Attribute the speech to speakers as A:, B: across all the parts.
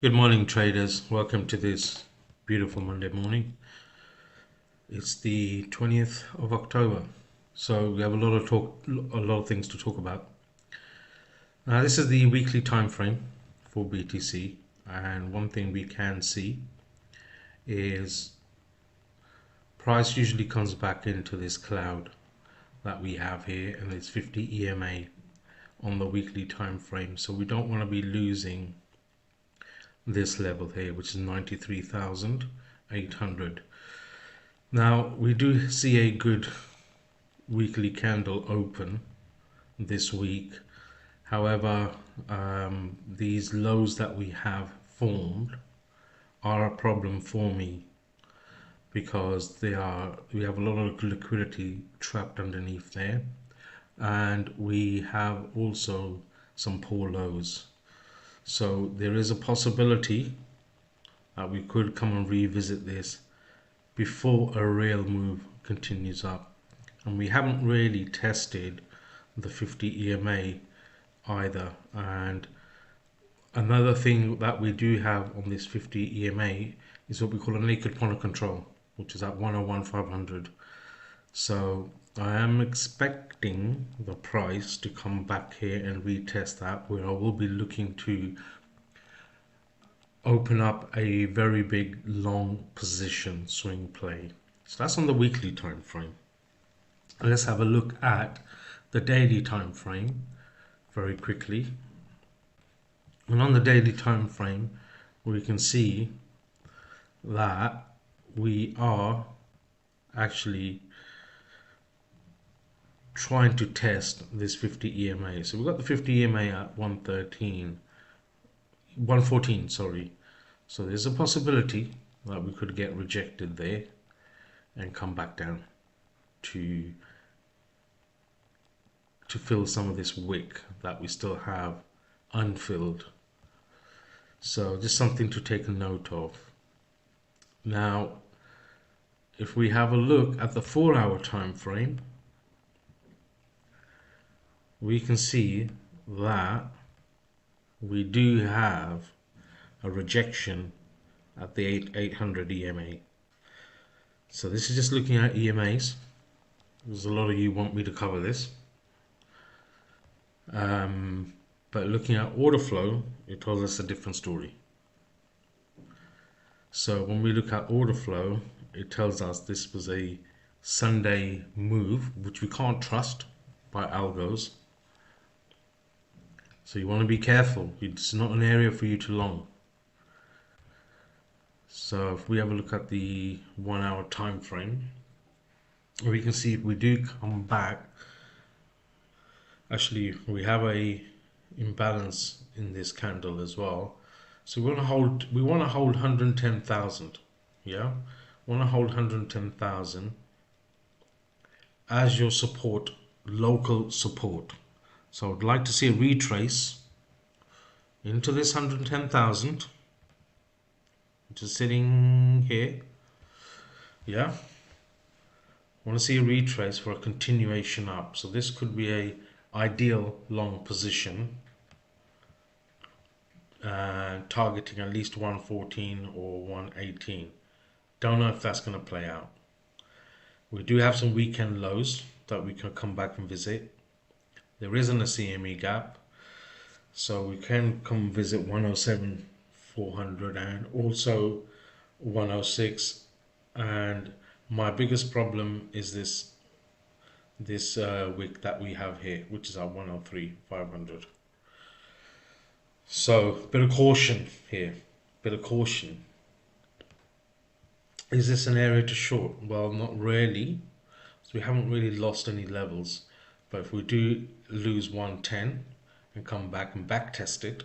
A: Good morning, traders. Welcome to this beautiful Monday morning. It's the 20th of October, so we have a lot of things to talk about. Now, this is the weekly time frame for BTC, and one thing we can see is price usually comes back into this cloud that we have here, and it's 50 EMA on the weekly time frame. So we don't want to be losing this level here, which is 93,800. Now we do see a good weekly candle open this week. However, these lows that we have formed are a problem for me because we have a lot of liquidity trapped underneath there, and we have also some poor lows. So there is a possibility that we could come and revisit this before a real move continues up. And we haven't really tested the 50 EMA either. And another thing that we do have on this 50 EMA is what we call a naked point of control, which is at 101,500. So I am expecting the price to come back here and retest that, where I will be looking to open up a very big long position swing play. So that's on the weekly time frame. Let's have a look at the daily time frame very quickly. And on the daily time frame, we can see that we are actually trying to test this 50 EMA. So we've got the 50 EMA at 114, sorry. So there's a possibility that we could get rejected there and come back down to fill some of this wick that we still have unfilled. So just something to take a note of. Now, if we have a look at the 4-hour time frame, we can see that we do have a rejection at the 800 EMA. So this is just looking at EMAs. There's a lot of you want me to cover this. But looking at order flow, it tells us a different story. So when we look at order flow, it tells us this was a Sunday move, which we can't trust by algos. So you want to be careful. It's not an area for you to long. So if we have a look at the 1-hour time frame, we can see if we do come back, actually we have a imbalance in this candle as well. So we want to hold 110,000. Yeah, want to hold 110,000 as your support, local support. So I'd like to see a retrace into this 110,000, which is sitting here. Yeah, want to see a retrace for a continuation up. So this could be a ideal long position, targeting at least 114 or 118. Don't know if that's going to play out. We do have some weekend lows that we can come back and visit. There isn't a CME gap, so we can come visit 107,400 and also 106. And my biggest problem is this wick that we have here, which is at 103,500. So bit of caution here, bit of caution. Is this an area to short? Well, not really. So we haven't really lost any levels. But if we do lose 110 and come back and back test it,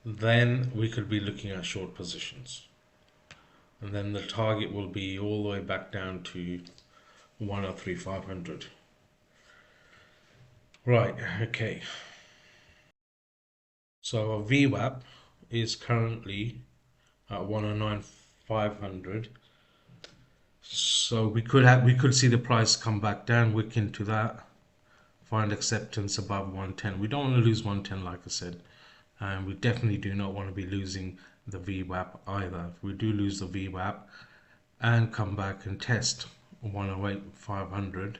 A: then we could be looking at short positions. And then the target will be all the way back down to 103,500. Right, okay. So our VWAP is currently at 109,500. So we could see the price come back down, wick into that, find acceptance above 110. We don't want to lose 110, like I said. and we definitely do not want to be losing the VWAP either. If we do lose the VWAP and come back and test 108,500,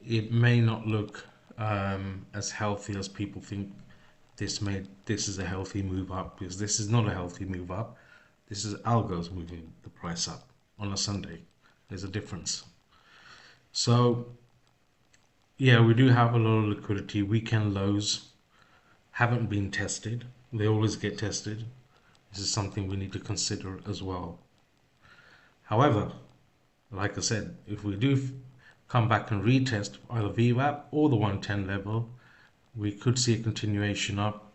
A: it may not look as healthy as people think. This is a healthy move up, because this is not a healthy move up. This is algos moving the price up on a Sunday. There's a difference. So yeah, we do have a lot of liquidity. Weekend lows haven't been tested. They always get tested. This is something we need to consider as well. However, like I said, if we do come back and retest either VWAP or the 110 level, we could see a continuation up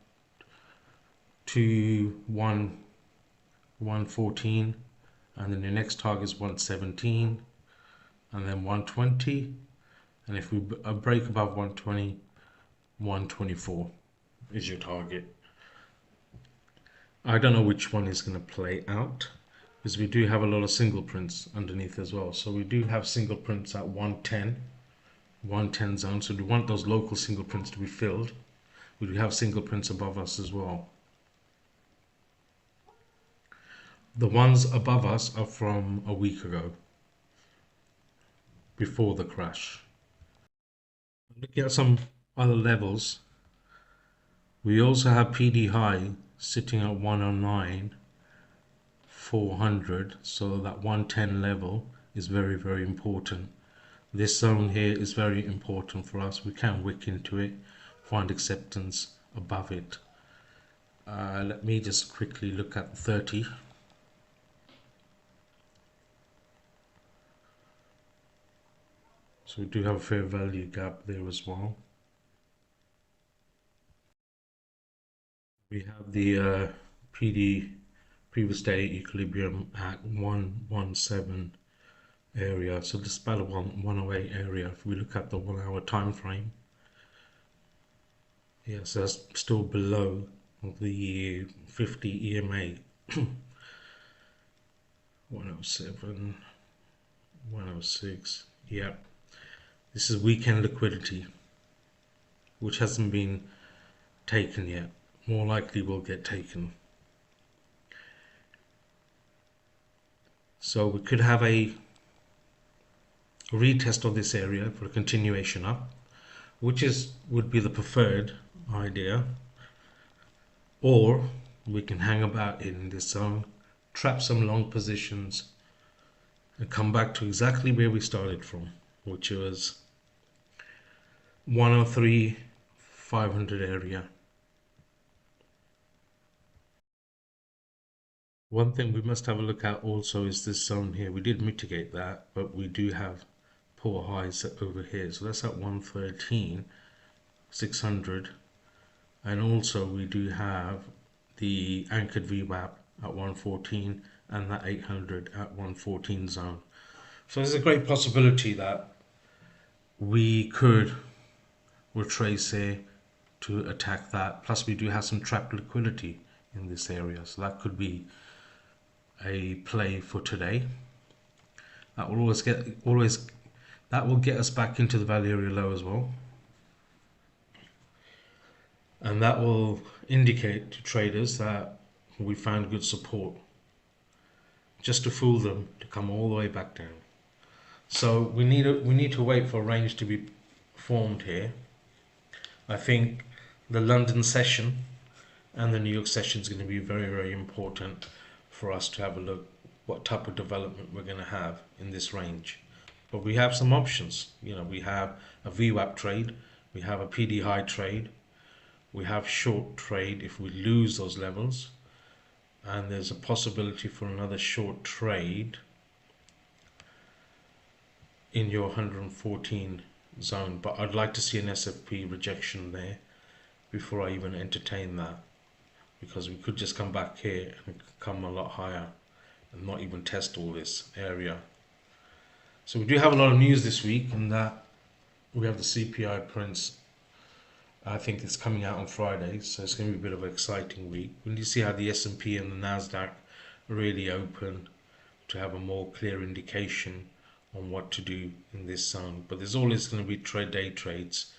A: to 114, and then the next target is 117, and then 120, and if we break above 120, 124 is your target. I don't know which one is going to play out, because we do have a lot of single prints underneath as well. So we do have single prints at 110 zone. So we want those local single prints to be filled. We do have single prints above us as well. The ones above us are from a week ago, before the crash. Looking at some other levels, we also have PD high sitting at 109,400, so that 110 level is very, very important. This zone here is very important for us. We can wick into it, find acceptance above it. Let me just quickly look at 30. So we do have a fair value gap there as well. We have the PD previous day equilibrium at 117 area. So this is about a 108 area. If we look at the 1 hour time frame, yes, that's still below the 50 EMA. 107, 106. Yeah, this is weekend liquidity, which hasn't been taken yet. More likely will get taken. So we could have a retest of this area for a continuation up, which would be the preferred idea. Or we can hang about in this zone, trap some long positions, and come back to exactly where we started from, which was 103,500 area. One thing we must have a look at also is this zone here. We did mitigate that, but we do have poor highs over here. So that's at 113,600. And also we do have the anchored VWAP at 114 and that 800 at 114 zone. So there's a great possibility that we could retrace here to attack that. Plus we do have some trapped liquidity in this area. So that could be a play for today. That will that will get us back into the value area low as well, and that will indicate to traders that we found good support, just to fool them to come all the way back down. So we need to wait for a range to be formed here. I think the London session and the New York session is going to be very, very important for us to have a look what type of development we're going to have in this range. But we have some options. We have a VWAP trade, we have a PD high trade, we have short trade if we lose those levels, and there's a possibility for another short trade in your 114 zone. But I'd like to see an SFP rejection there before I even entertain that, because we could just come back here and come a lot higher and not even test all this area. So we do have a lot of news this week, and that we have the CPI prints. I think it's coming out on Friday, so it's going to be a bit of an exciting week. We need to see how the S&P and the Nasdaq really open to have a more clear indication on what to do in this zone. But there's always going to be day trades.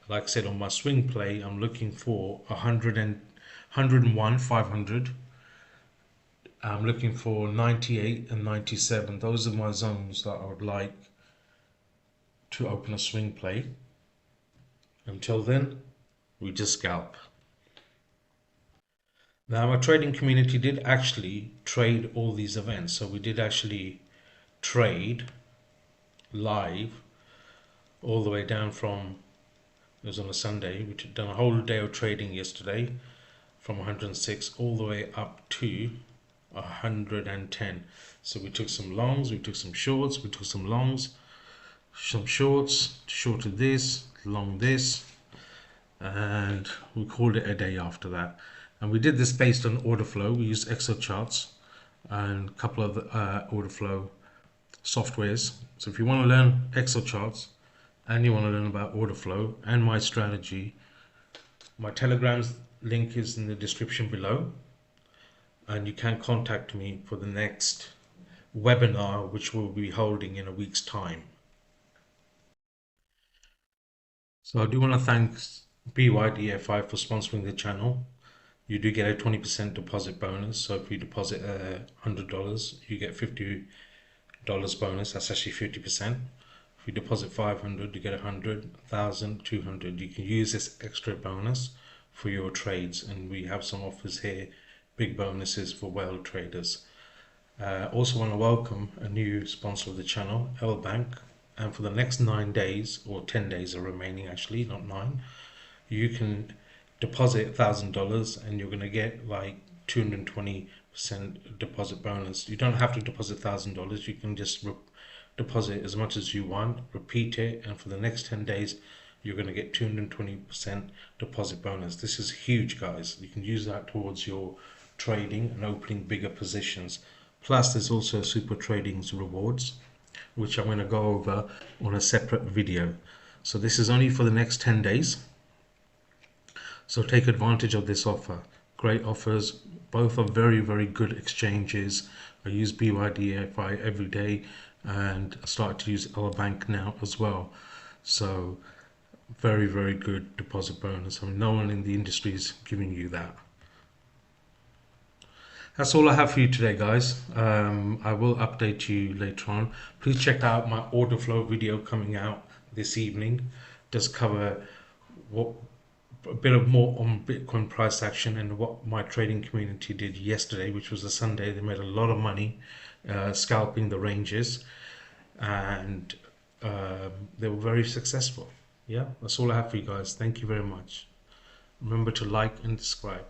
A: Like I said, on my swing play, I'm looking for 101, 500. I'm looking for 98 and 97. Those are my zones that I would like to open a swing play. Until then, we just scalp. Now, our trading community did actually trade all these events. So we did actually trade live all the way down from, it was on a Sunday, we done a whole day of trading yesterday from 106 all the way up to 110. So we took some longs, we took some shorts, we took some longs, some shorts, shorted this, long this, and we called it a day after that. And we did this based on order flow. We used Excel charts and a couple of order flow softwares. So if you want to learn Excel charts and you want to learn about order flow and my strategy, my Telegram's link is in the description below, and you can contact me for the next webinar, which we'll be holding in a week's time. So I do want to thank BYDFI for sponsoring the channel. You do get a 20% deposit bonus. So if you deposit $100, you get $50 bonus. That's actually 50%. If you deposit 500, you get 100, 1,000, 200. You can use this extra bonus for your trades, and we have some offers here, big bonuses for whale traders. Also want to welcome a new sponsor of the channel, LBANK, and for the next 9 days, or 10 days are remaining actually, not 9, you can deposit $1,000 and you're going to get like 220% deposit bonus. You don't have to deposit $1,000. You can just deposit as much as you want, repeat it, and for the next 10 days you're going to get 220% deposit bonus. This is huge, guys. You can use that towards your trading and opening bigger positions. Plus there's also super trading's rewards, which I'm going to go over on a separate video. So this is only for the next 10 days. So take advantage of this offer. Great offers. Both are very, very good exchanges. I use BYDFI every day and I started to use LBANK now as well. So very, very good deposit bonus. I mean, no one in the industry is giving you that. That's all I have for you today, guys. I will update you later on. Please check out my order flow video coming out this evening. It does cover a bit of more on Bitcoin price action and what my trading community did yesterday, which was a Sunday. They made a lot of money scalping the ranges, and they were very successful. Yeah, that's all I have for you guys. Thank you very much. Remember to like and subscribe.